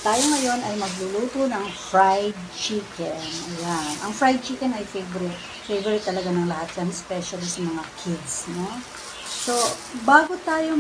Tayo ngayon ay magluluto ng fried chicken. Ayan. Ang fried chicken ay favorite talaga ng lahat yan, especially sa mga kids, no? So, bago tayo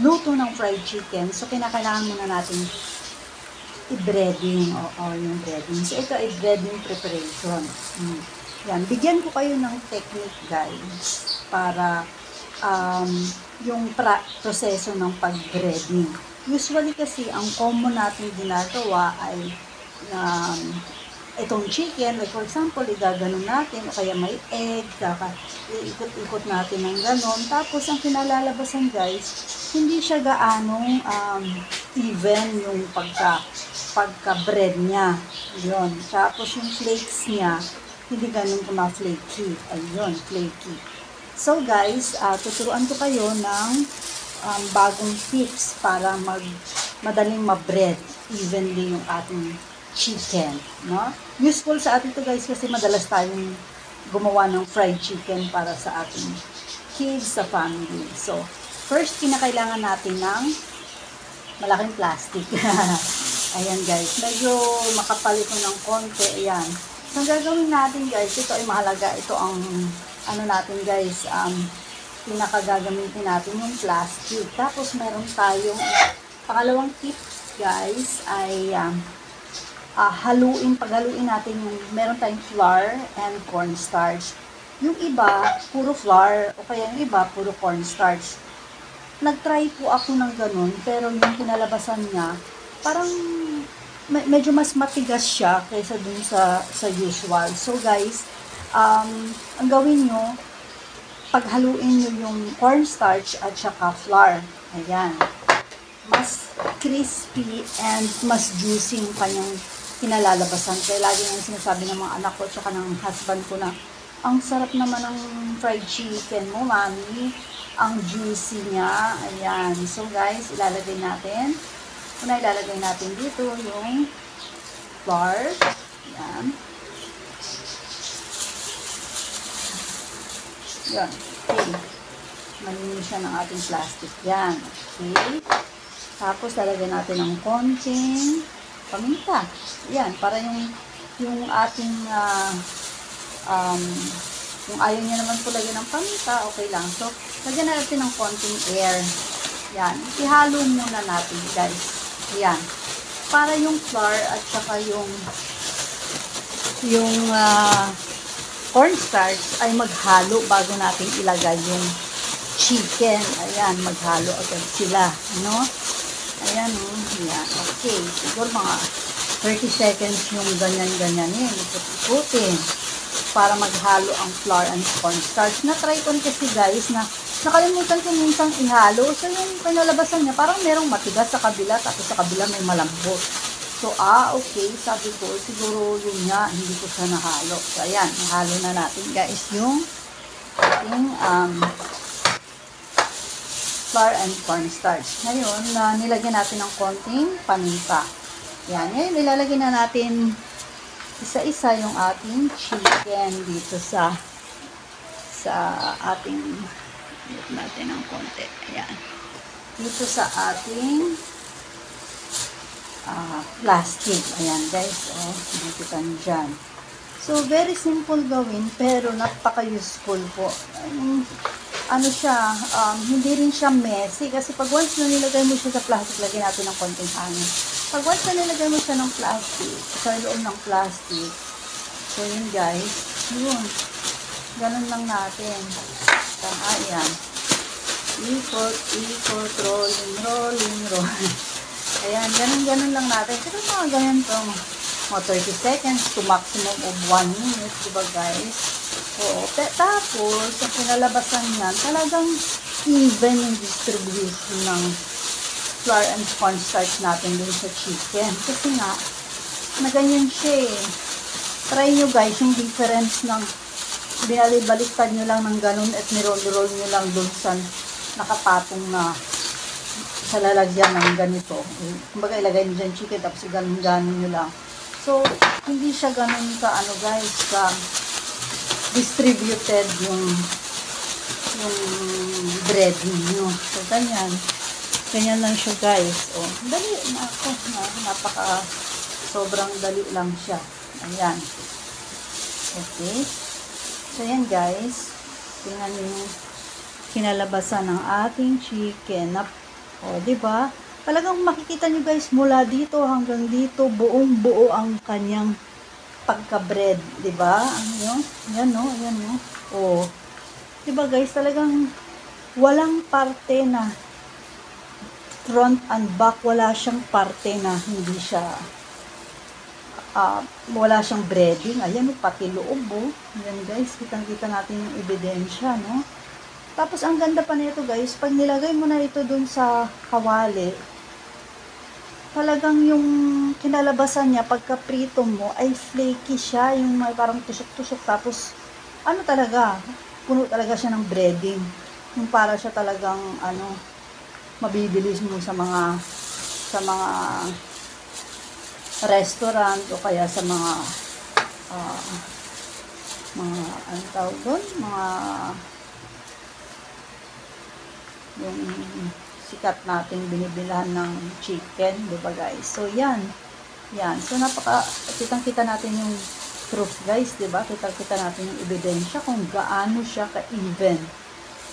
luto ng fried chicken, so kinakailangan muna natin i-breading o yung breading. So, ito ay breading preparation. Yan. Bigyan ko kayo ng technique, guys, para yung proseso ng pag-breading. Usually kasi, ang common natin ginagawa ay itong chicken, like for example, igaganon natin, o kaya may egg, iikot-ikot natin ng ganon. Tapos, ang kinalalabasan, guys, hindi siya gaanong even yung pagka-bread niya. Yun. Tapos, yung flakes niya, hindi ganun kuma-flaky. Ayun, flaky. So, guys, tuturuan ko kayo ng bagong tips para madaling ma-bread evenly yung ating chicken, no? Useful sa atin to, guys, kasi madalas tayong gumawa ng fried chicken para sa ating kids, sa family. So, first, kinakailangan natin ng malaking plastic. Ayan, guys. Medyo makapal ito ng konti. Ayan. So, ang gagawin natin, guys, ito ay mahalaga. Ito ang, natin, guys, pinakagagamitin natin yung plastic. Tapos, meron tayong pangalawang tips, guys, ay paghaluin natin yung, meron tayong flour and cornstarch. Yung iba, puro flour, o kaya yung iba, puro cornstarch. Nag-try po ako ng ganun, pero yung kinalabasan niya, parang medyo mas matigas siya kaysa dun sa usual. So, guys, ang gawin nyo, paghaluin nyo yung cornstarch at saka flour. Ayan. Mas crispy and mas juicy yung kanyang kinalalabasan. Kaya lagi nang sinasabi ng mga anak ko at saka ng husband ko na, ang sarap naman ng fried chicken mo, mami. Ang juicy niya. Ayan. So, guys, ilalagay natin dito yung flour. Ayan. Yan. Okay. Malinis siya ng ating plastic. Yan. Okay. Tapos, lalagyan natin ng konting paminta. Yan. Para yung ating kung ayaw niya naman po lagyan ng paminta, okay lang. So, lagyan natin ng konting air. Yan. Ihalo muna natin, guys. Yan. Para yung flour at saka yung cornstarch ay maghalo bago natin ilagay yung chicken. Ayan, maghalo agad sila, no? Ayan, yan. Okay, siguro mga 30 seconds yung ganyan-ganyanin. Ikot-ikutin para maghalo ang flour and cornstarch. Na-try ko kasi, guys, na nakalimutan ko minsan ihalo. So, yung pinalabasan niya, parang merong matigas sa kabila, tapos sa kabila may malambot. So, okay, sabi ko, siguro yun nga, hindi ko siya nahalo. So, ayan, nahalo na natin, guys, yung flour and cornstarch. Ngayon, nilagyan natin ng konting paminta. Yan, ngayon, nilalagyan na natin isa-isa yung ating chicken dito sa ating, natin ng konti. Ayan. Dito sa ating plastic. Ayan, guys. Nakikita nyo dyan. So, very simple gawin, pero napaka-useful po. Hindi rin siya messy. Kasi pag once na nilagay mo siya sa plastic, lagyan natin ng konting hangin. Pag once na nilagay mo siya ng plastic, sa loob ng plastic, so yun, guys. Yun. Ganun lang natin. Ayan. Ikot, rolling. Ayan, ganun lang natin. Pero mga ganyan itong mga 30 seconds to maximum of 1 minute, diba, guys? Oo. Tapos, ang pinalabasan niyan, talagang even yung distribution ng flour and cornstarch natin dun sa chicken. Kasi nga, na ganyan siya eh. Try nyo, guys, yung difference ng binalibaliktad nyo lang ng ganun at niroll-roll nyo lang dun sa nakapatong na sa lalagyan ng ganito. Kumbaga, ilagay nyo dyan chicken, tapos ganun-ganun nyo lang. So, hindi siya ganun guys, distributed yung bread nyo. So, ganyan. Ganyan lang siya, guys. Oh, dali na ako. Napaka sobrang dali lang siya. Ayan. Okay. So, yan, guys. Tingnan niyo yung kinalabasan ng ating chicken. O, diba? Talagang makikita niyo, guys, mula dito hanggang dito, buong-buo ang kanyang pagka-bread. Diba? Ano? Yan, no? Yan, no? O. Diba, guys? Talagang walang parte na front and back, wala siyang parte na hindi siya wala siyang breading. Ayan, pati loob, oh. Ayan, guys, kitang-kita natin yung ebidensya, no? Tapos, ang ganda pa nito, guys, pag nilagay mo na ito dun sa kawali, talagang yung kinalabasan niya, pagka-prito mo, ay flaky siya, yung may parang tusok-tusok, tapos, ano talaga, puno talaga siya ng breading. Yung para siya talagang, mabibilis mo sa mga restaurant o kaya sa mga ano tawag doon, yung sikat nating binibilhan ng chicken, di ba, guys? So, yan. So, kitang-kita natin yung proof, guys, di ba? Kitang-kita natin yung ebidensya kung gaano siya ka-even.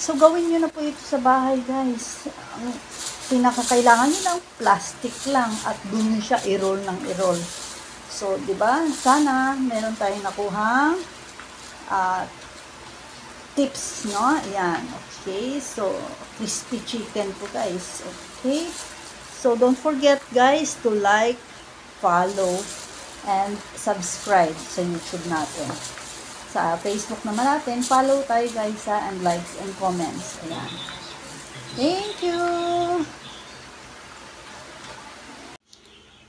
So, gawin nyo na po ito sa bahay, guys. Ang pinakakailangan nyo lang, plastic lang, at dun nyo siya i-roll ng i-roll. So, di ba? Sana meron tayong nakuhang tips, no? Ayan. Okay. So, crispy chicken po, guys. Okay. So, don't forget, guys, to like, follow, and subscribe sa YouTube natin. Sa Facebook naman natin, follow tayo, guys, and likes and comments. Ayan. Thank you!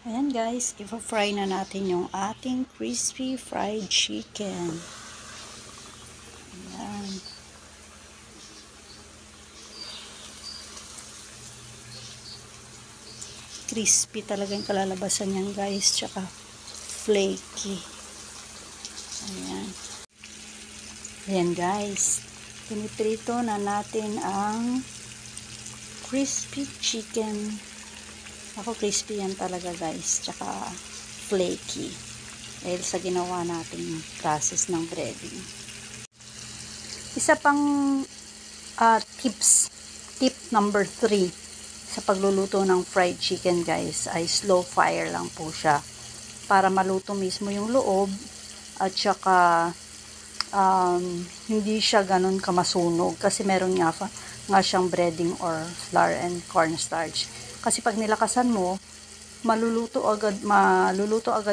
Ayan, guys, ipa-fry na natin yung ating crispy fried chicken. Ayan. Crispy talaga yung kalalabasan niyan, guys, tsaka flaky. Ayan. Ayan, guys, piniprito na natin ang crispy chicken. Ako, crispy yan talaga, guys, tsaka flaky dahil sa ginawa nating process ng breading. Isa pang tip number 3 sa pagluluto ng fried chicken, guys, ay slow fire lang po siya para maluto mismo yung loob at tsaka hindi siya ganun kamasunog kasi meron nga siyang breading or flour and cornstarch. Kasi pag nilakasan mo, maluluto agad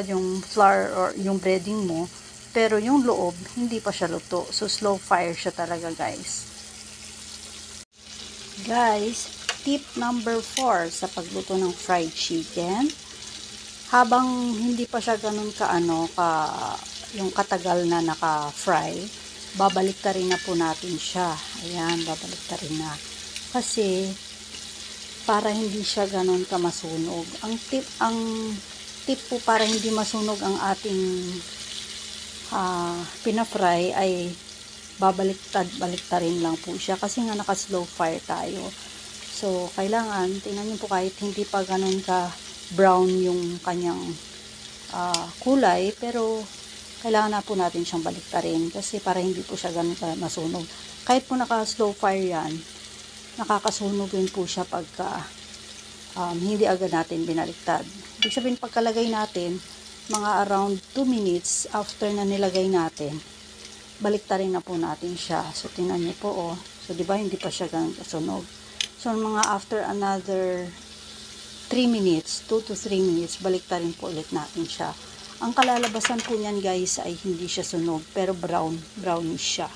yung flour or yung breading mo, pero yung loob hindi pa siya luto. So slow fire siya talaga, guys. Guys, tip number 4 sa pagluto ng fried chicken, habang hindi pa siya ganun yung katagal na naka-fry, babaliktarin na po natin siya. Ayan, babaliktarin na. Kasi, para hindi siya ganun kamasunog. Ang tip po para hindi masunog ang ating pina-fry ay baliktarin lang po siya. Kasi nga naka-slow fire tayo. So, kailangan, tingnan niyo po kahit hindi pa ganun ka-brown yung kanyang kulay, pero kailangan na po natin siyang baliktarin kasi para hindi po siya ganun masunog. Kahit po naka-slow fire yan, nakakasunog din po siya pagka hindi agad natin binaliktad. Ibig sabihin, pagkalagay natin, mga around 2 minutes after na nilagay natin, baliktarin na po natin siya. So, tingnan niyo po, oh. So, di ba, hindi pa siya ganun kasunog. So, mga after another 3 minutes, 2 to 3 minutes, baliktarin po ulit natin siya. Ang kalalabasan po niyan, guys, ay hindi siya sunog, pero brownish siya.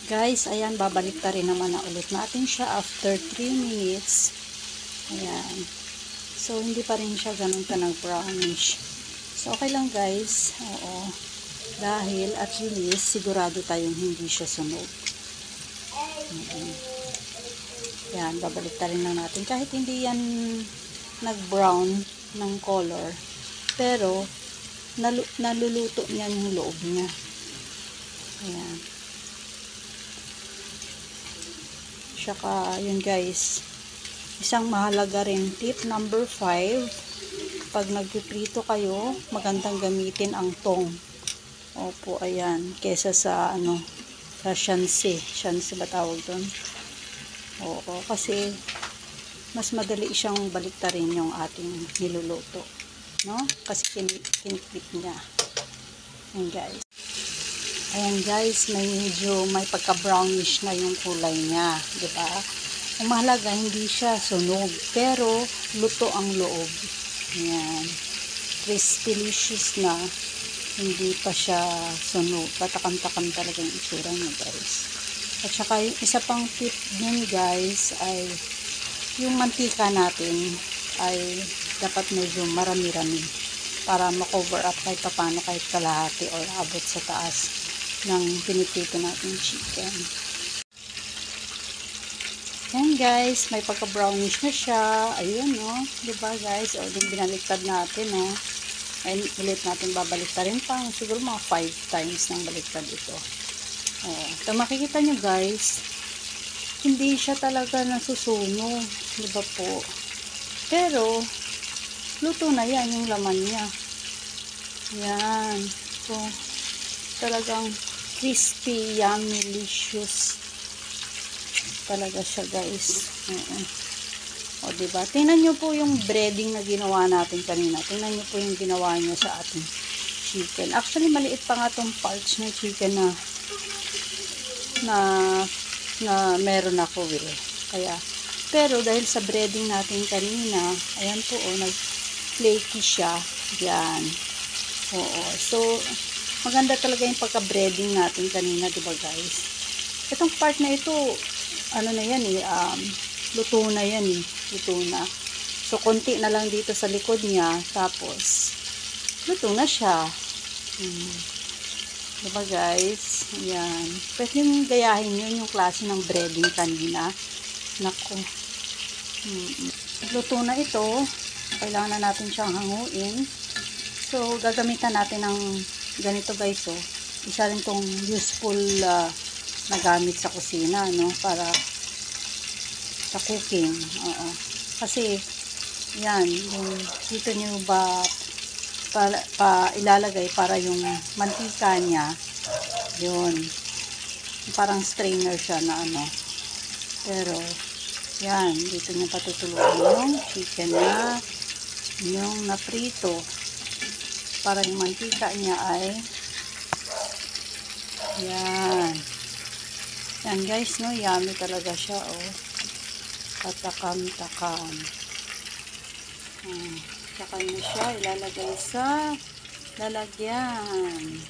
Guys, ayan, babaliktarin naman na ulit natin siya after 3 minutes. Ayan. So, hindi pa rin siya ganun ka nag-brownish. So, okay lang, guys. Oo. Dahil at least, sigurado tayong hindi siya sunog. Yan, babaliktarin lang natin. Kahit hindi yan nag-brown ng color, pero naluluto niyan yung loob niya. Ayan. Tsaka, yun guys, isang mahalaga rin tip number 5, pag nagpiprito kayo, magandang gamitin ang tong. Opo, ayan, kesa sa sa shansi ba tawag doon? Oo, kasi mas madali siyang baliktarin yung ating niluluto, no? Kasi kiniklik niya. Ayan guys, medyo may pagka-brownish na yung kulay niya, 'di ba? Ang mahalaga, hindi siya sunog, pero luto ang loob. Ayan. Crispy-licious na, hindi pa siya sunog. Tatakam-takam talaga yung itsura niya guys. At saka yung isa pang tip din guys ay yung mantika natin ay dapat medyo marami-rami para ma-cover up kahit paano, kahit kalahati or abot sa taas ng pinipito natin chicken. Yan guys, may pagka-brownish na siya. Ayun, no? Diba guys? O, din binaliktad natin, no? And ulit natin babaliktarin pa. Siguro mga 5 times nang baliktad ito. O, ito makikita nyo guys, hindi siya talaga nasusunog. Diba po? Pero, luto na yan yung laman niya. Yan. So, talagang crispy, yummy, delicious talaga siya guys. O diba, tingnan nyo po yung breading na ginawa natin kanina. Tingnan nyo po yung ginawa niya sa ating chicken. Actually maliit pa nga tong parts ng chicken na meron ako kaya, pero dahil sa breading natin kanina, ayan po, nag flaky siya. Yan. Oo, so maganda talaga yung pagka-breading natin kanina, diba guys? Itong part na ito, na yan luto na yan luto na. So, konti na lang dito sa likod niya, tapos, luto na siya. Diba guys? Yan. Pwede yung gayahin yun, yung klase ng breading kanina. Naku. Luto na ito. Kailangan na natin siyang hanguin. So, gagamitan natin ng ganito guys, isa rin tong useful na gamit sa kusina, no, para sa cooking. Kasi yan, yung dito nyo ba ilalagay para yung mantika niya, yun, parang strainer siya na pero yan, dito nyo patutuluan yung chicken na yung naprito, para yung mantika niya ay yan guys, no, yummy talaga siya, katakam-takam. Saka nyo siya ilalagay sa lalagyan.